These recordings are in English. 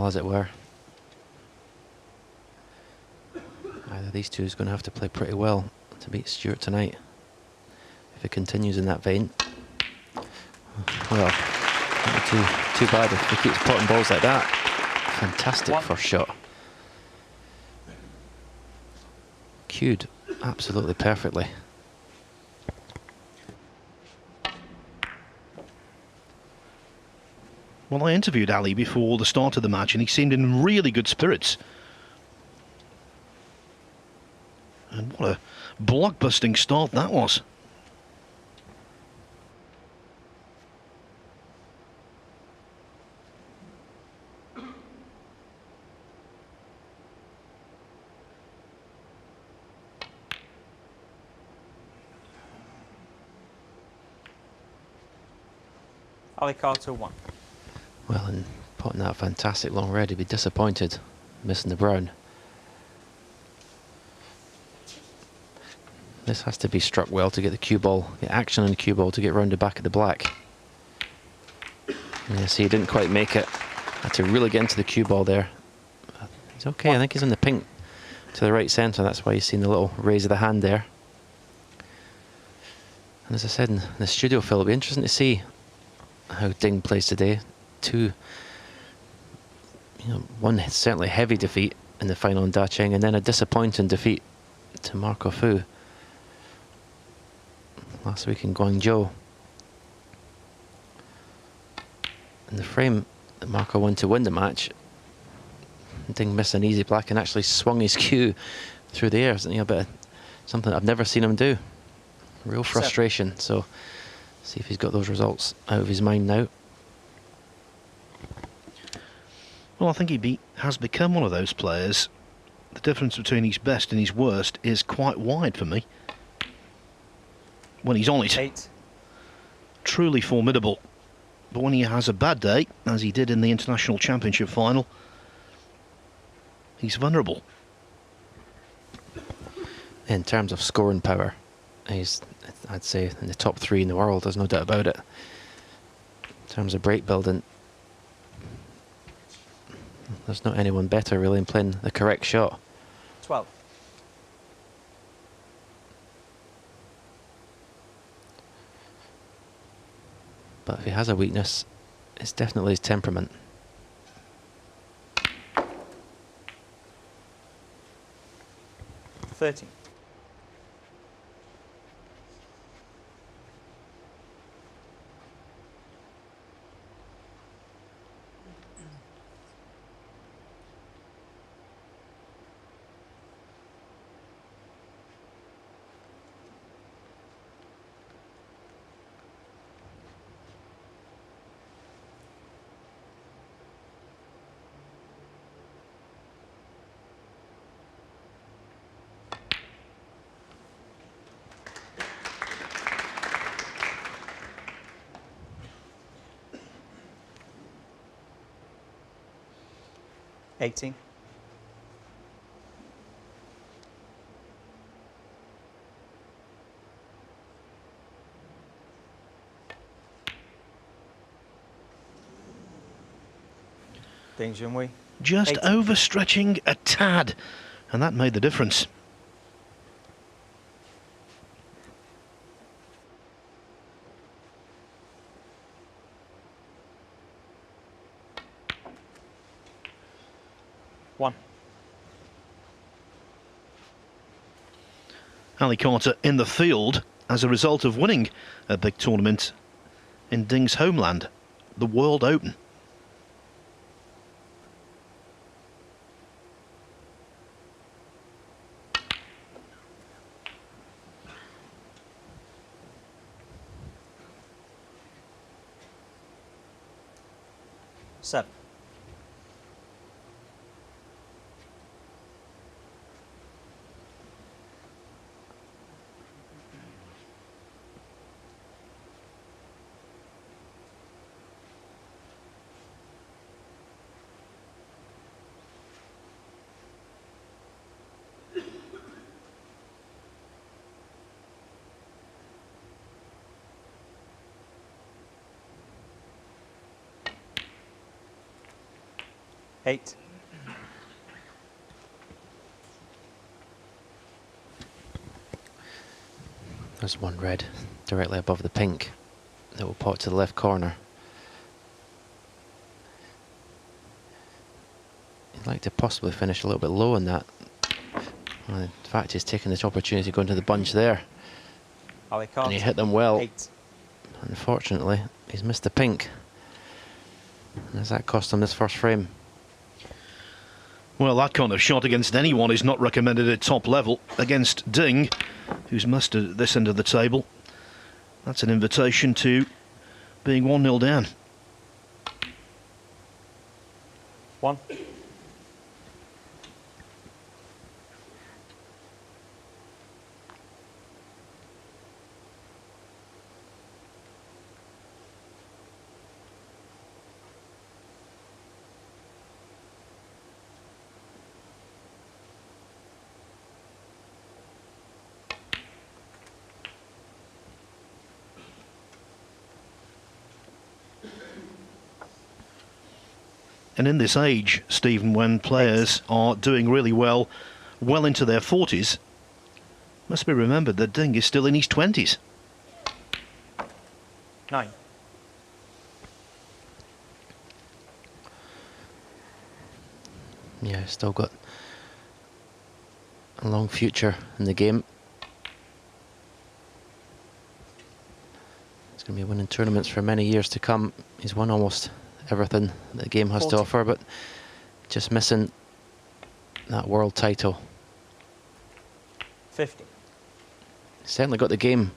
as it were. Either these two is going to have to play pretty well to beat Stewart tonight. If it continues in that vein. Well, too bad if he keeps potting balls like that. Fantastic first shot. Cued absolutely perfectly. Well, I interviewed Ali before the start of the match and he seemed in really good spirits. And what a blockbusting start that was. Ali Carter 1. Well, and potting that fantastic long red, he'd be disappointed missing the brown. This has to be struck well to get the cue ball, get action on the cue ball to get round the back of the black. Yeah, see, he didn't quite make it. Had to really get into the cue ball there. He's okay, I think he's in the pink to the right centre. That's why you've seen the little raise of the hand there. And as I said in the studio, Phil, it'll be interesting to see how Ding plays today. One certainly heavy defeat in the final in Dacheng, and then a disappointing defeat to Marco Fu last week in Guangzhou. In the frame that Marco won to win the match, Ding missed an easy black and actually swung his cue through the air. A bit of something I've never seen him do. Real frustration. So see if he's got those results out of his mind now. Well, I think he has become one of those players. The difference between his best and his worst is quite wide for me. When he's on it, 8. Truly formidable. But when he has a bad day, as he did in the International Championship final, he's vulnerable. In terms of scoring power, he's, I'd say, in the top 3 in the world, there's no doubt about it. In terms of break building, there's not anyone better really in playing the correct shot. 12. But if he has a weakness, it's definitely his temperament. $13. $18. Ding Junhui. Just 18. overstretching a tad, and that made the difference. Ali Carter in the field as a result of winning a big tournament in Ding's homeland, the World Open. Seven. 8. There's one red directly above the pink that will pot to the left corner. He'd like to possibly finish a little bit low in that. Well, in fact, he's taking this opportunity to go into the bunch there. And he hit them well. 8. Unfortunately, he's missed the pink. And has that cost him this first frame? Well, that kind of shot against anyone is not recommended at top level. Against Ding, who's mustered at this end of the table, that's an invitation to being 1-0 down. 1. And in this age, Stephen, when players are doing really well, well into their 40s, must be remembered that Ding is still in his 20s. 9. Yeah, still got a long future in the game. He's going to be winning tournaments for many years to come. He's won almost everything the game has 40. to offer, but just missing that world title. 50. Certainly got the game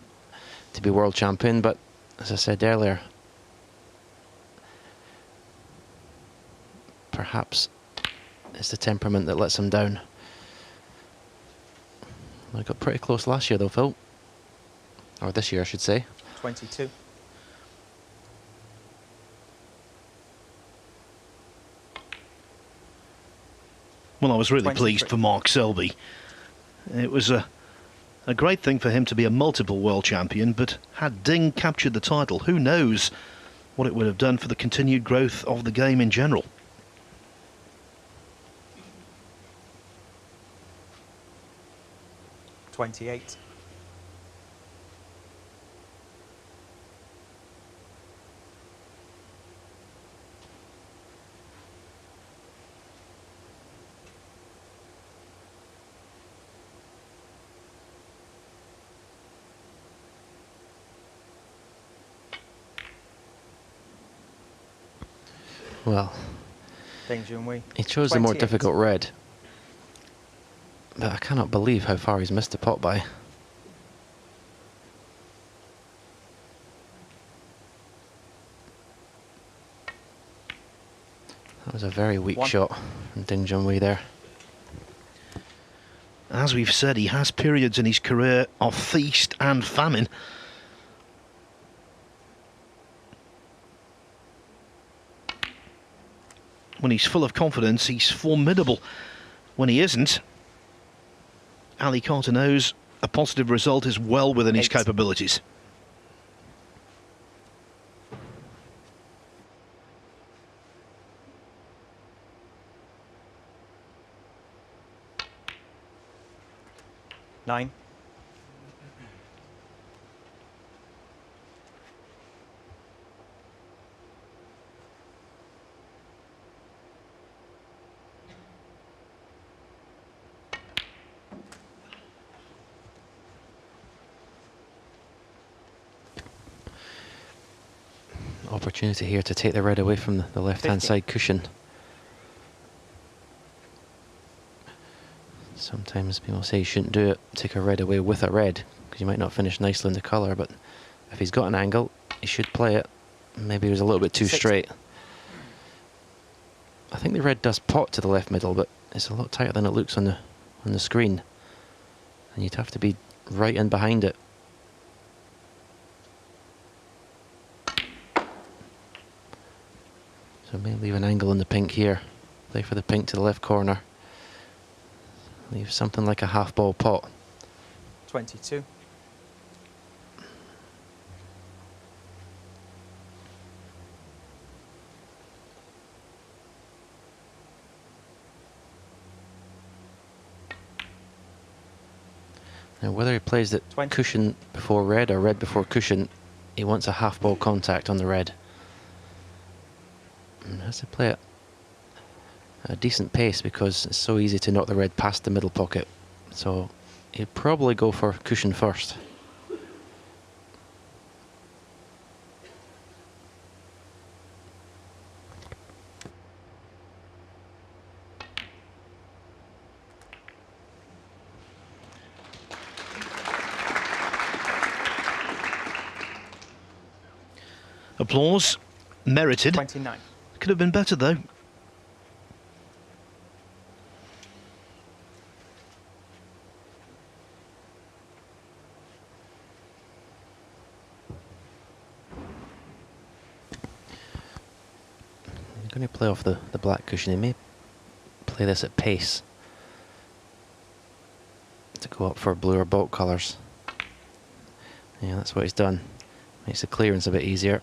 to be world champion, but as I said earlier, perhaps it's the temperament that lets him down. I got pretty close last year though, Phil. Or this year, I should say. 22. Well, I was really 23. pleased for Mark Selby. It was a great thing for him to be a multiple world champion, but had Ding captured the title, who knows what it would have done for the continued growth of the game in general. $28. Well, Ding Junhui. he chose the more 28. difficult red. But I cannot believe how far he's missed the pot by. That was a very weak 1. shot from Ding Junhui there. As we've said, he has periods in his career of feast and famine. When he's full of confidence, he's formidable. When he isn't, Ali Carter knows a positive result is well within his 8. capabilities. $9. Opportunity here to take the red away from the left-hand 50. side cushion. Sometimes people say you shouldn't do it, take a red away with a red, because you might not finish nicely in the colour, but if he's got an angle, he should play it. Maybe he was a little bit too 60. straight. I think the red does pot to the left middle, but it's a lot tighter than it looks on the screen. And you'd have to be right in behind it. So maybe leave an angle in the pink here. Play for the pink to the left corner. Leave something like a half ball pot. 22. Now, whether he plays it 20. cushion before red or red before cushion, he wants a half ball contact on the red. And has to play it at a decent pace because it's so easy to knock the red past the middle pocket. So he'd probably go for cushion first. Applause. Merited. 29. Could have been better, though. I'm going to play off the black cushion. He may play this at pace to go up for blue or bolt colours. Yeah, that's what he's done. Makes the clearance a bit easier.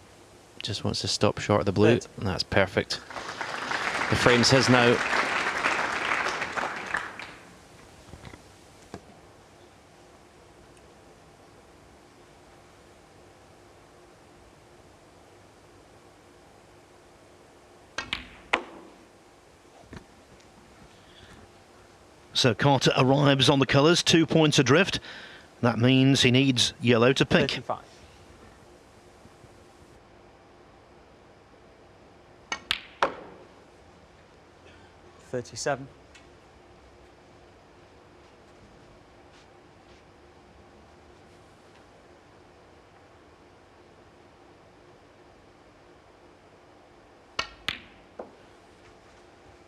Just wants to stop short of the blue, and that's perfect. The frame's his now. So Carter arrives on the colours, 2 points adrift. That means he needs yellow to pink. 35. $37.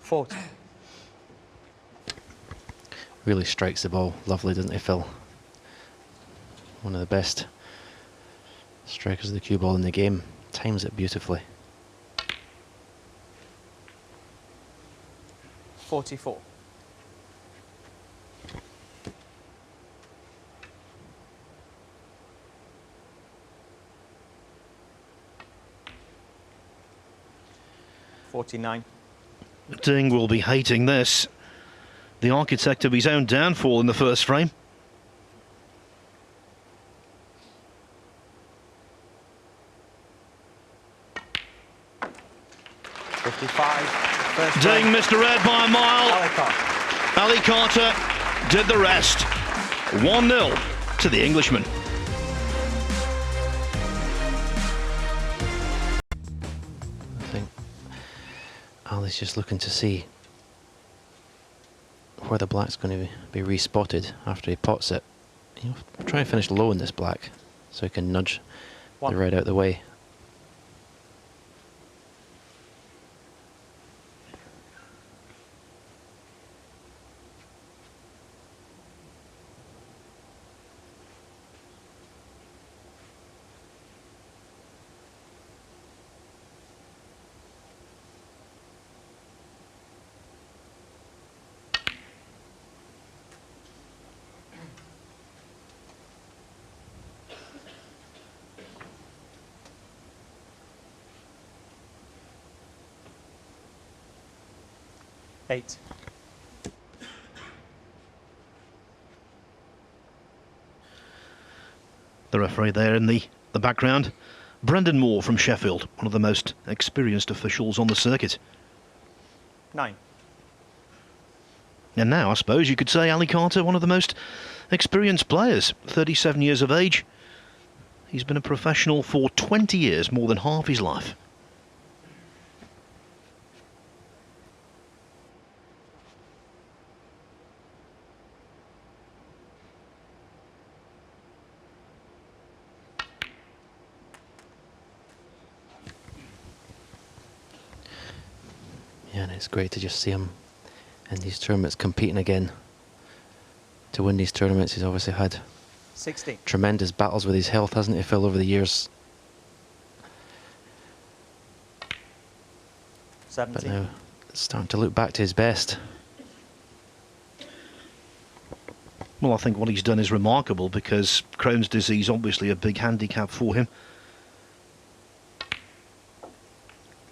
$40. Really strikes the ball lovely, doesn't he, Phil? One of the best strikers of the cue ball in the game. Times it beautifully. 44. $49. Ding will be hating this. The architect of his own downfall in the first frame. $55. Ding missed the red by a mile. Alicart. Ali Carter did the rest. 1-0 to the Englishman. I think Ali's just looking to see where the black's going to be respotted after he pots it. He'll try and finish low in this black so he can nudge the red out the way. $8. The referee there in the background. Brendan Moore from Sheffield, one of the most experienced officials on the circuit. 9. And now, I suppose you could say Ali Carter, one of the most experienced players, 37 years of age. He's been a professional for 20 years, more than half his life. Yeah, and it's great to just see him in these tournaments competing again. To win these tournaments, he's obviously had 16. tremendous battles with his health, hasn't he, Phil, over the years? But 17. now it's starting to look back to his best. Well, I think what he's done is remarkable because Crohn's disease obviously a big handicap for him.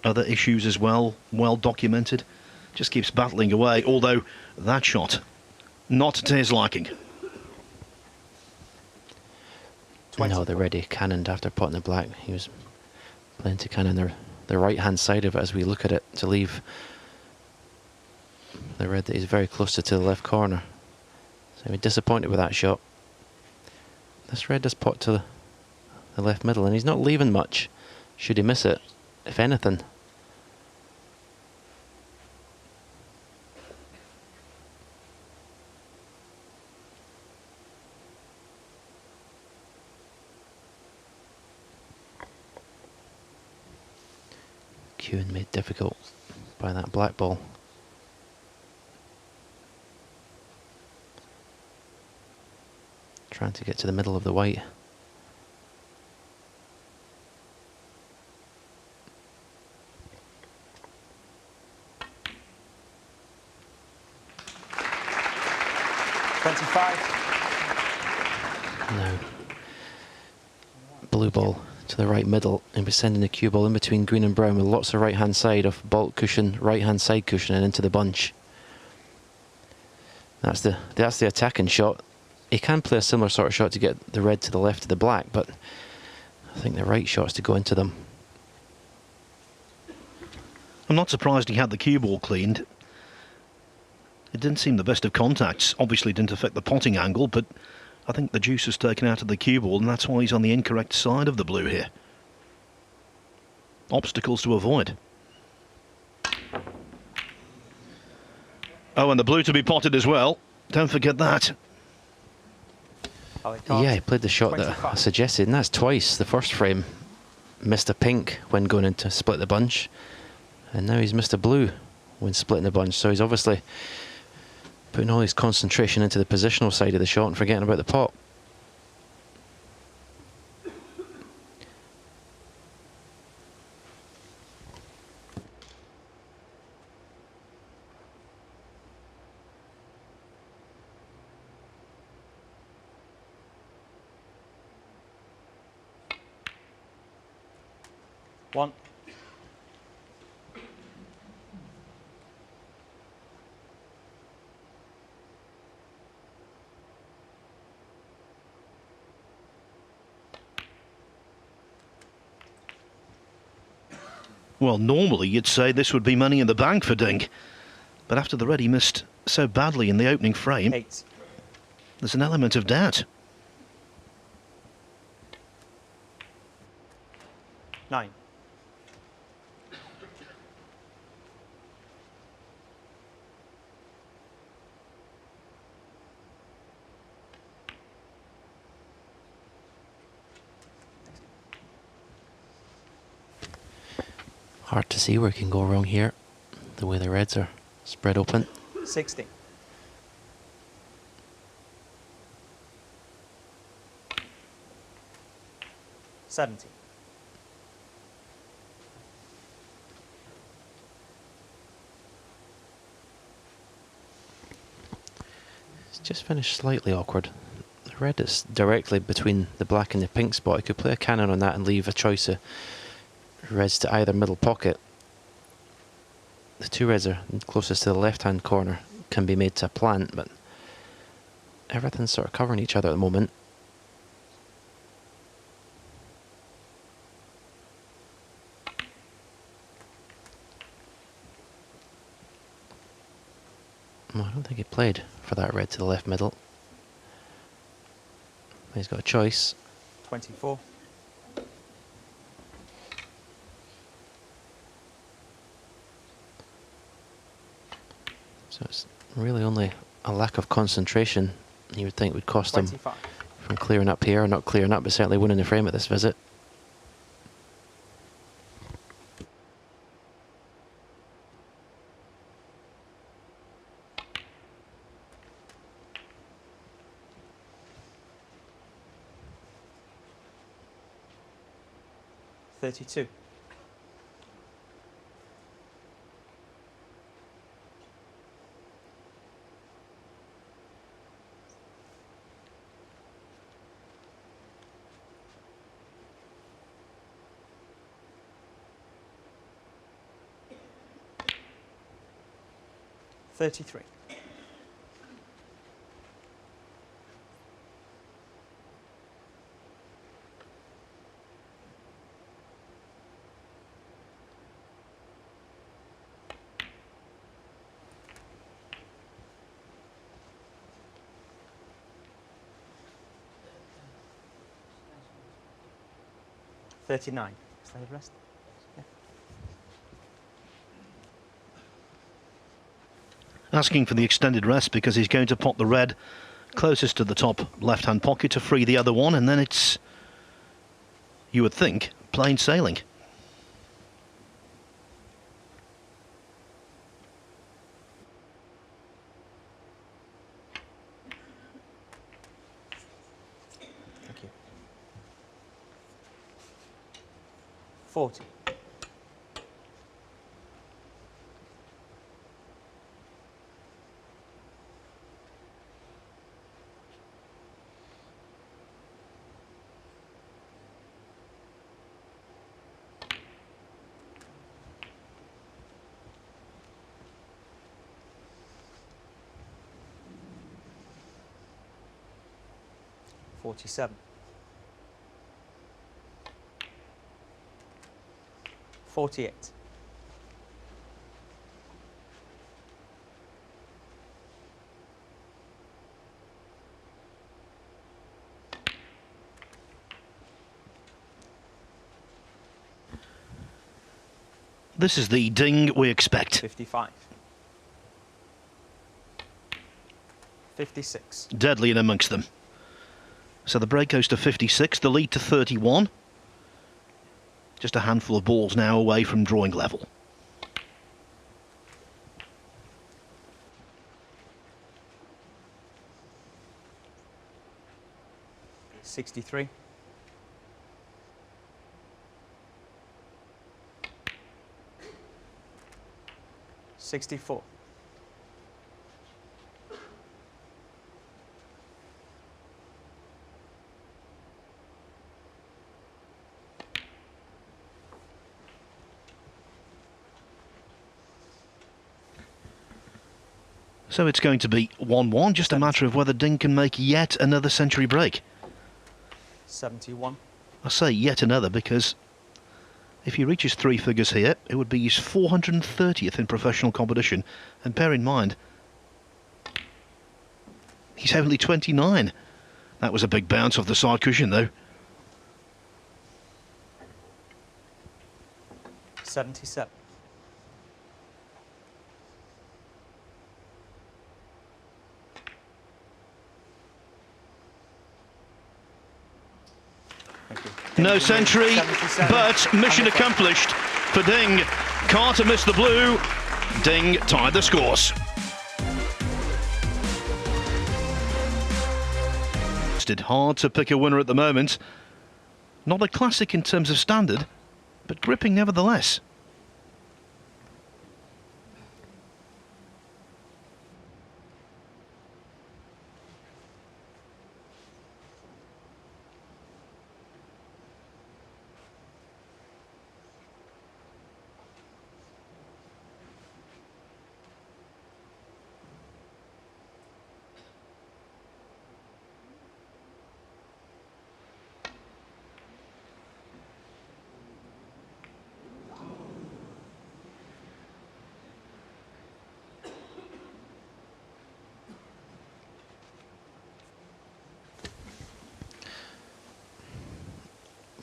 Other issues as well documented. Just keeps battling away, although that shot not to his liking. No, they're ready. Cannoned after potting the black. He was playing to cannon the right-hand side of it as we look at it to leave the red that is very close to the left corner. So we're disappointed with that shot. This red does pot to the left middle, and he's not leaving much should he miss it, if anything. Cueing made difficult by that black ball. Trying to get to the middle of the white. Now, blue ball to the right middle, and we're sending the cue ball in between green and brown with lots of right-hand side of baulk cushion, right-hand side cushion, and into the bunch. That's the attacking shot. He can play a similar sort of shot to get the red to the left of the black, but I think the right shot's to go into them. I'm not surprised he had the cue ball cleaned. It didn't seem the best of contacts. Obviously didn't affect the potting angle, but I think the juice is taken out of the cue ball, and that's why he's on the incorrect side of the blue here. Obstacles to avoid. Oh, and the blue to be potted as well. Don't forget that. Yeah, he played the shot 25. that I suggested, and that's twice. The first frame missed a pink when going in to split the bunch, and now he's missed a blue when splitting the bunch. So he's obviously putting all his concentration into the positional side of the shot and forgetting about the pot. One. Well, normally you'd say this would be money in the bank for Ding, but after the red he missed so badly in the opening frame, 8. there's an element of doubt. 9. Hard to see where it can go wrong here, the way the reds are spread open. 60. $70. It's just finished slightly awkward. The red is directly between the black and the pink spot. I could play a cannon on that and leave a choice of reds to either middle pocket. The two reds are closest to the left-hand corner, can be made to a plant, but everything's sort of covering each other at the moment. Well, I don't think he played for that red to the left middle. He's got a choice. 24. So it's really only a lack of concentration you would think would cost him 25. from clearing up here, or not clearing up, but certainly winning the frame at this visit. $32. $33. 39. Stay of rest. Yeah. Asking for the extended rest because he's going to pop the red closest to the top left-hand pocket to free the other one, and then it's, you would think, plain sailing. Thank you. 40. $47. 48. This is the ding we expect. 55. 56. Deadly in amongst them. So the break goes to 56, the lead to 31. Just a handful of balls now away from drawing level. $63. 64. So it's going to be 1-1, just a matter of whether Ding can make yet another century break. 71. I say yet another because if he reaches three figures here, it would be his 430th in professional competition. And bear in mind, he's only 29. That was a big bounce off the side cushion, though. 77. Thank you. No century, 77. but mission accomplished for Ding. Carter missed the blue. Ding tied the scores. It's hard to pick a winner at the moment. Not a classic in terms of standard, but gripping nevertheless.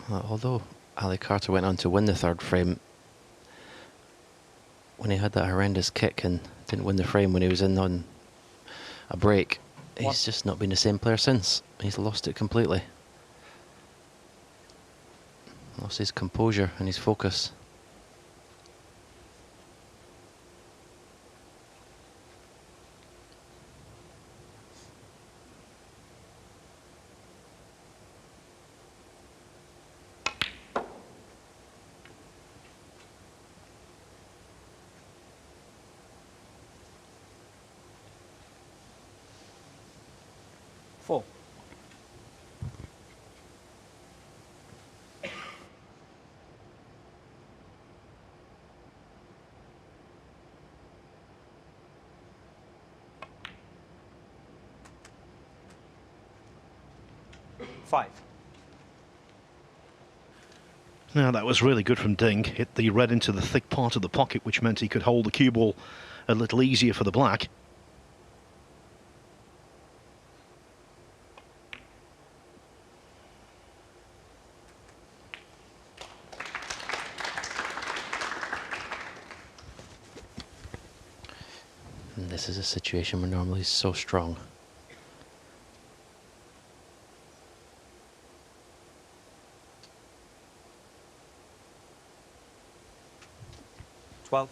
Although Ali Carter went on to win the third frame, when he had that horrendous kick and didn't win the frame when he was in on a break, he's just not been the same player since. He's lost it completely. Lost his composure and his focus. Four. Five. Now that was really good from Ding. Hit the red into the thick part of the pocket, which meant he could hold the cue ball a little easier for the black. And this is a situation where normally he's so strong. Twelve.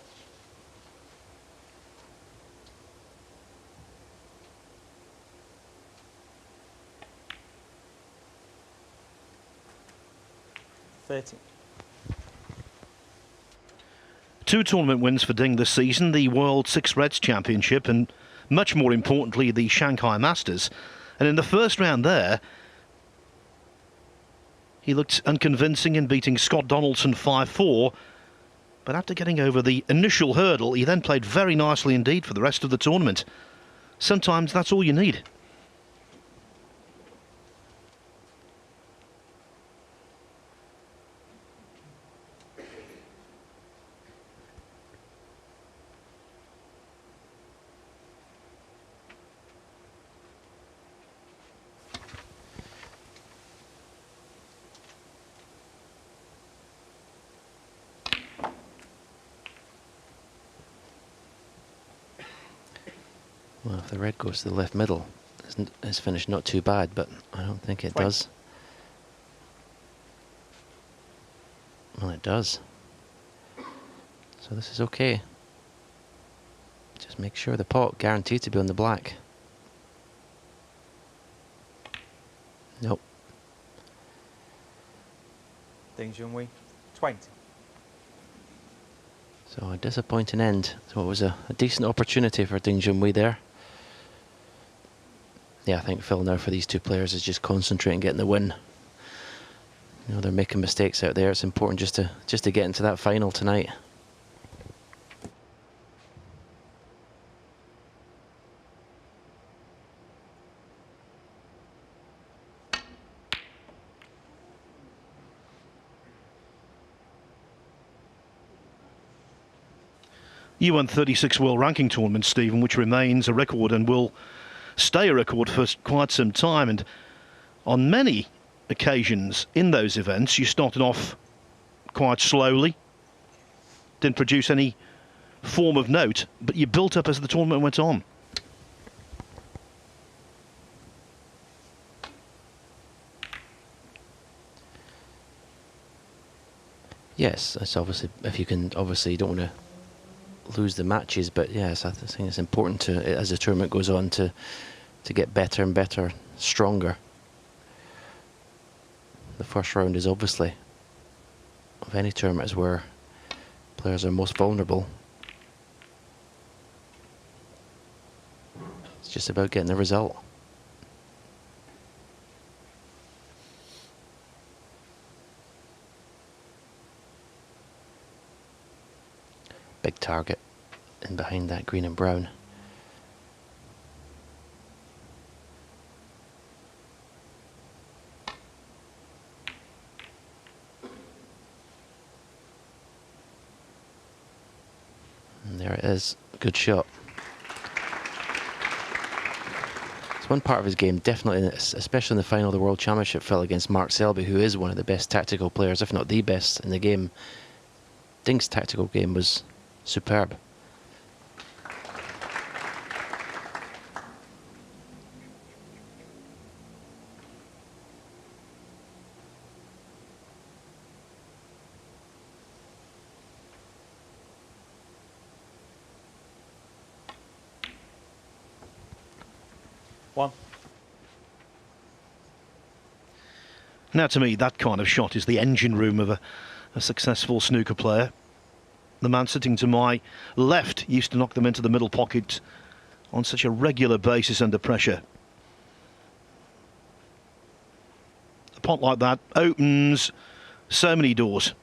$30. 2 tournament wins for Ding this season, the World Six Reds Championship and, much more importantly, the Shanghai Masters. And in the first round there, he looked unconvincing in beating Scott Donaldson 5-4. But after getting over the initial hurdle, he then played very nicely indeed for the rest of the tournament. Sometimes that's all you need. Well, if the red goes to the left middle, his finish not too bad, but I don't think it 20. does. Well, it does. So this is okay. Just make sure the pot guaranteed to be on the black. Nope. Ding Junhui. 20. So a disappointing end. So it was a decent opportunity for Ding Junhui there. Yeah, I think Phil now for these two players is just concentrating getting the win. You know, they're making mistakes out there. It's important just to get into that final tonight. UN36 World Ranking Tournament, Stephen, which remains a record and will stay a record for quite some time. And on many occasions in those events, you started off quite slowly, didn't produce any form of note, but you built up as the tournament went on. Yes, it's obviously, if you can, obviously you don't want to lose the matches, but yes, I think it's important to, as the tournament goes on, to get better and better, stronger. The first round is obviously, of any tournament, is where players are most vulnerable. It's just about getting the result. Big target in behind that green and brown. And there it is. Good shot. It's one part of his game, definitely, especially in the final of the World Championship, fell against Mark Selby, who is one of the best tactical players, if not the best in the game. Ding's tactical game was superb. One. Now, to me, that kind of shot is the engine room of a successful snooker player. The man sitting to my left used to knock them into the middle pocket on such a regular basis under pressure. A pot like that opens so many doors.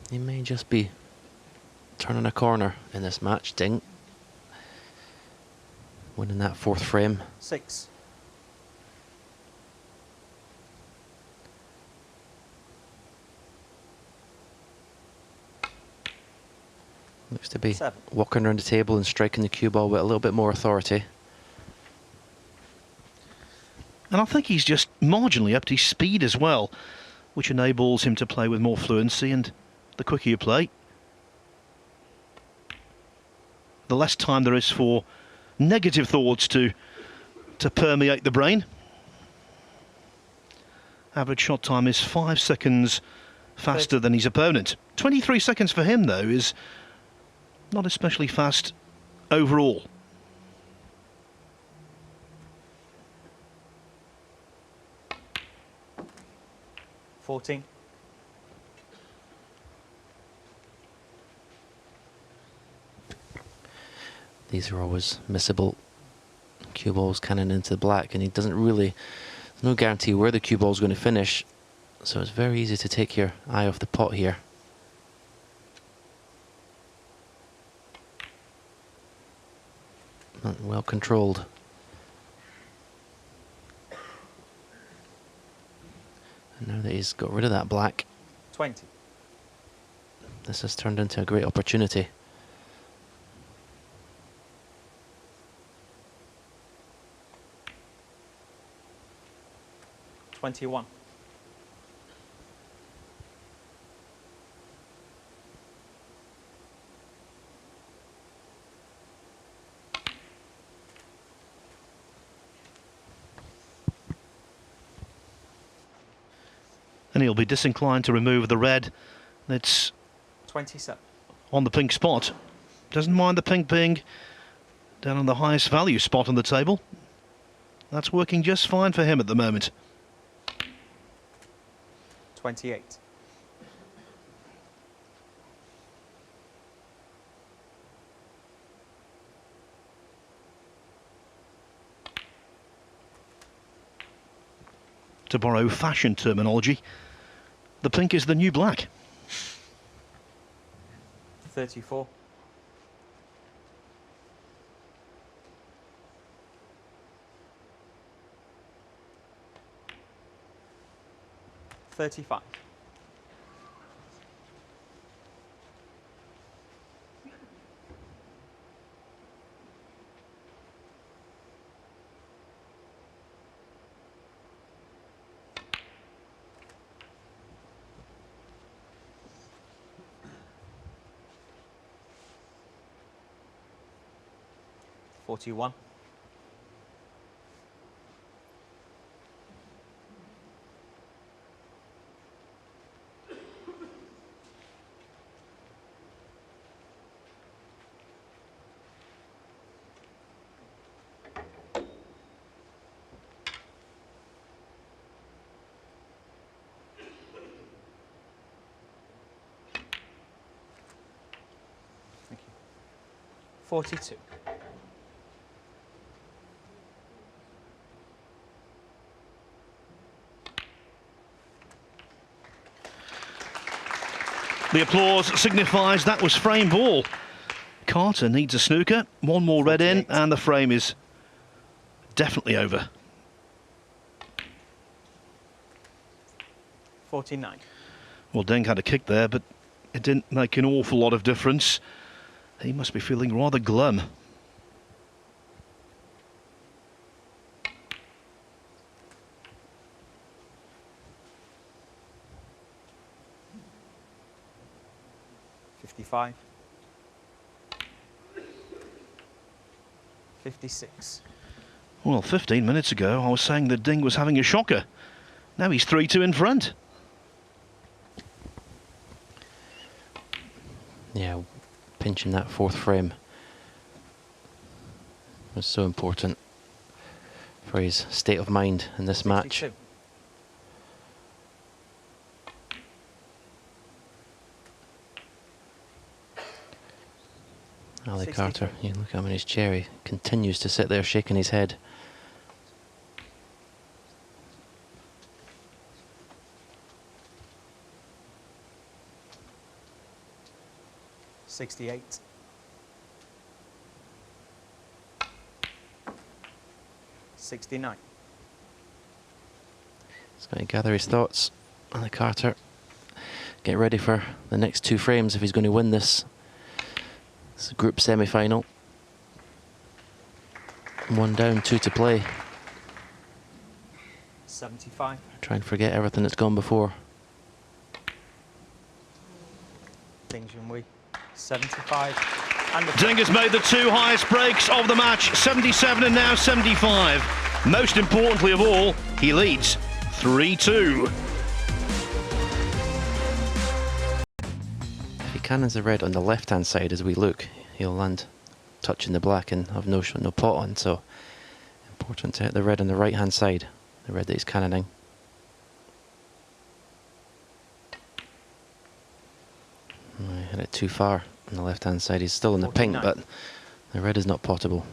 He may just be turning a corner in this match, Ding. Winning that fourth frame. 6. Looks to be 7. walking around the table and striking the cue ball with a little bit more authority. And I think he's just marginally upped his speed as well, which enables him to play with more fluency, and the quicker you play, the less time there is for negative thoughts to permeate the brain. Average shot time is 5 seconds faster than his opponent. 23 seconds for him, though, is not especially fast overall. $14. These are always missable. Cue balls cannon into the black, and he doesn't really, no guarantee where the cue ball is going to finish, so it's very easy to take your eye off the pot here. Not well controlled. And now that he's got rid of that black, 20. this has turned into a great opportunity. $21. And he'll be disinclined to remove the red that's 27. on the pink spot. Doesn't mind the pink being down on the highest value spot on the table. That's working just fine for him at the moment. 28. To borrow fashion terminology, the pink is the new black. 34. $35. $41. Thank you. 42. The applause signifies that was frame ball. Carter needs a snooker, one more red in, 48. and the frame is definitely over. 49. Well, Deng had a kick there, but it didn't make an awful lot of difference. He must be feeling rather glum. $55. 56. Well, 15 minutes ago, I was saying that Deng was having a shocker. Now he's 3-2 in front. Yeah, pinching that fourth frame was so important for his state of mind in this match. 62. Ali 63. Carter, you look at him in his chair, he continues to sit there shaking his head. $68. 69. He's got to gather his thoughts. Ali Carter, get ready for the next two frames if he's going to win this. It's a group semi-final. One down, two to play. 75. Try and forget everything that's gone before. Ding Junhui, 75. And the Ding has made the two highest breaks of the match, 77 and now 75. Most importantly of all, he leads 3-2. If he cannons the red on the left-hand side as we look, he'll land touching the black and have no pot on, so important to hit the red on the right-hand side, the red that he's cannoning. I hit it too far on the left-hand side. He's still in the pink, 49. but the red is not potable.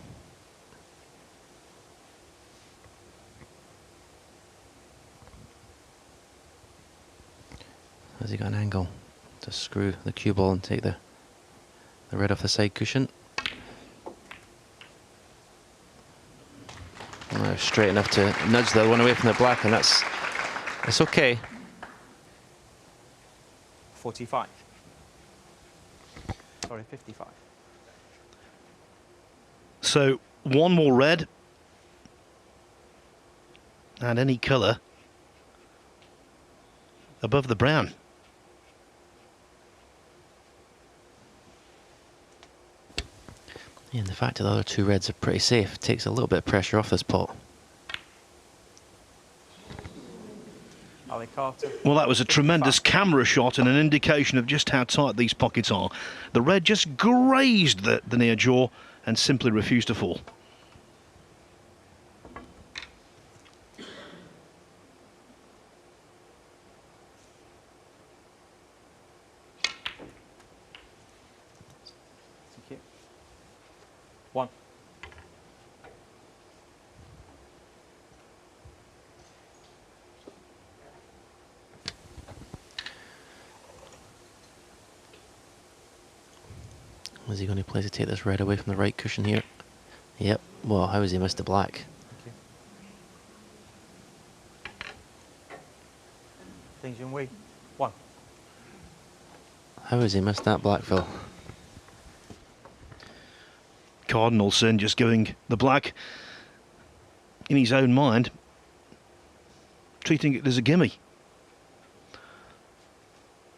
Has he got an angle to screw the cue ball and take the red off the side cushion? No, straight enough to nudge the one away from the black, and it's okay. 45. Sorry, 55. So one more red and any colour above the brown. Yeah, and the fact that the other two reds are pretty safe takes a little bit of pressure off this pot. Ali Carter. Well, that was a tremendous camera shot and an indication of just how tight these pockets are. The red just grazed the near jaw and simply refused to fall. Thank you. 1. Is he going to play to take this red away from the right cushion here? Yep. Well, how has he missed the black? Thank you. Ding Junhui, 1. How has he missed that black, Phil? Cardinal Sin just giving the black in his own mind, treating it as a gimme.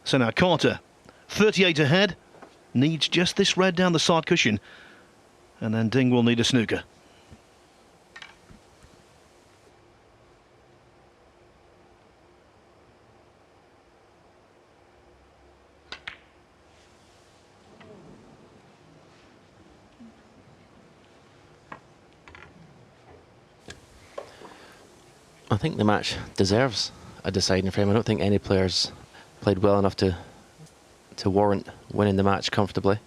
So now Carter, 38 ahead, needs just this red down the side cushion, and then Ding will need a snooker. I think the match deserves a deciding frame. I don't think any players played well enough to warrant winning the match comfortably.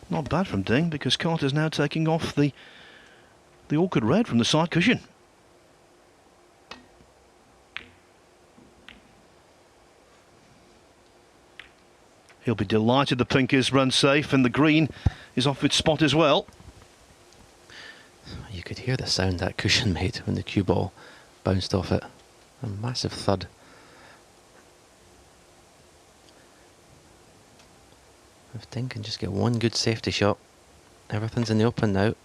Not bad from Ding, because Carter's now taking off the awkward red from the side cushion. He'll be delighted the pink is run safe and the green is off its spot as well. You could hear the sound that cushion made when the cue ball bounced off it. A massive thud. If Ding can just get one good safety shot, everything's in the open now.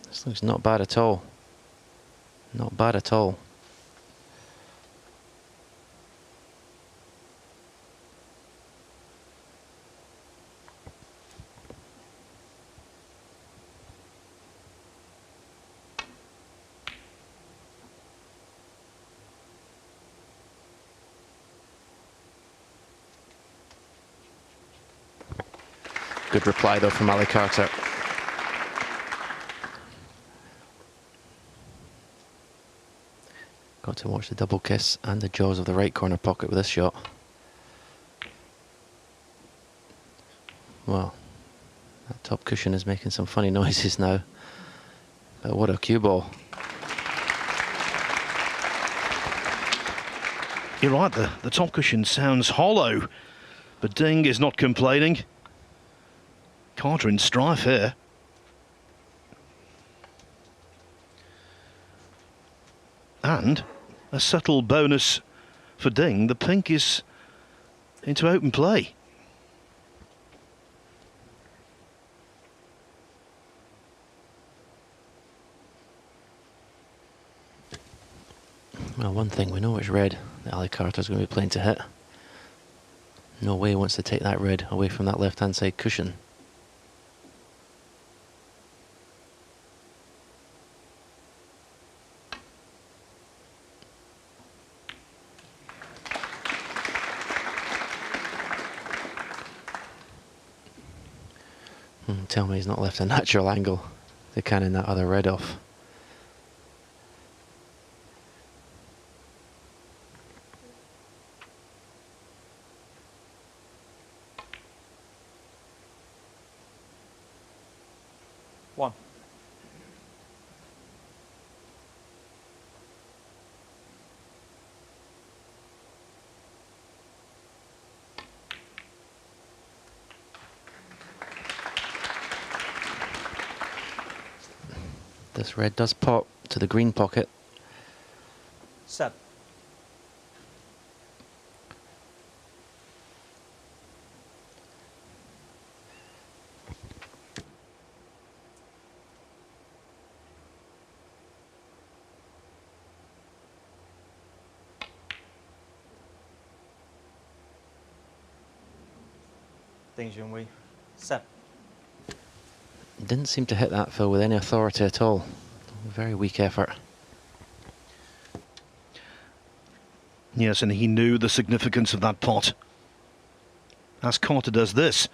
This looks not bad at all. Not bad at all. Good reply though from Ali Carter. Got to watch the double kiss and the jaws of the right corner pocket with this shot. Well, that top cushion is making some funny noises now. But what a cue ball. You're right, the top cushion sounds hollow, but Ding is not complaining. Carter in strife here. And a subtle bonus for Ding. The pink is into open play. Well, one thing we know is red that Ali Carter's going to be playing to hit. No way he wants to take that red away from that left-hand side cushion. Tell me he's not left a natural angle to cannon that other red off. One. This red does pop to the green pocket. 7. Ding Junhui. 7. Didn't seem to hit that, Phil, with any authority at all. Very weak effort. Yes, and he knew the significance of that pot. As Carter does this.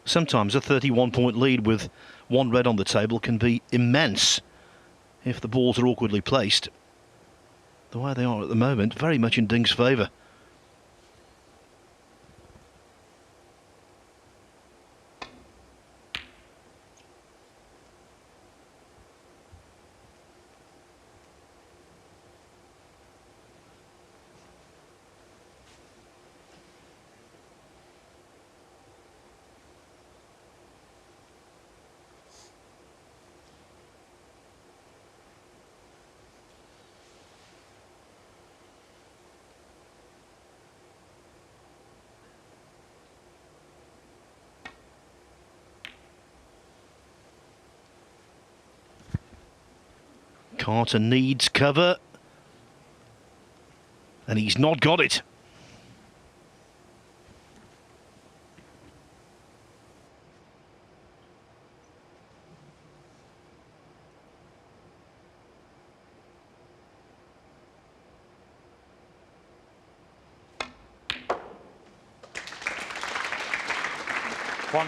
Sometimes a 31-point lead with one red on the table can be immense if the balls are awkwardly placed. The way they are at the moment, very much in Ding's favour. Carter needs cover, and he's not got it. One.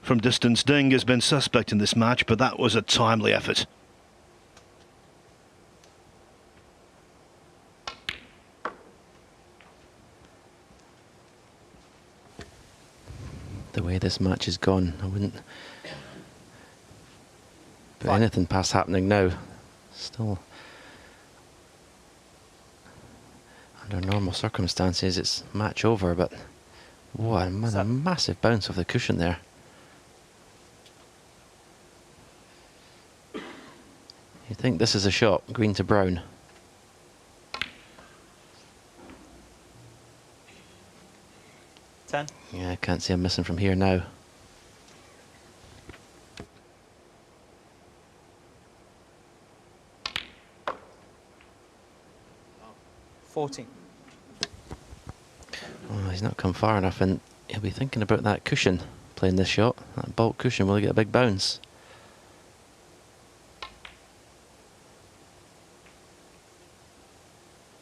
From distance, Ding has been suspect in this match, but that was a timely effort. The way this match has gone, I wouldn't put anything past happening now. Still, under normal circumstances, it's match over, but what a massive bounce off the cushion there. You think this is a shot, green to brown? Ten. Yeah, I can't see him missing from here now. Oh. 14. Oh, he's not come far enough, and he'll be thinking about that cushion playing this shot. That bulk cushion, will he get a big bounce?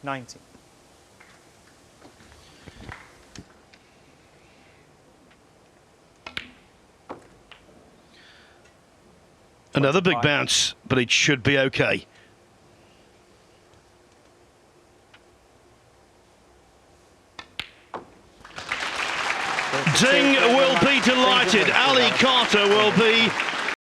90. Another big 25. bounce, but it should be okay. Ding will be delighted. Ali Carter will be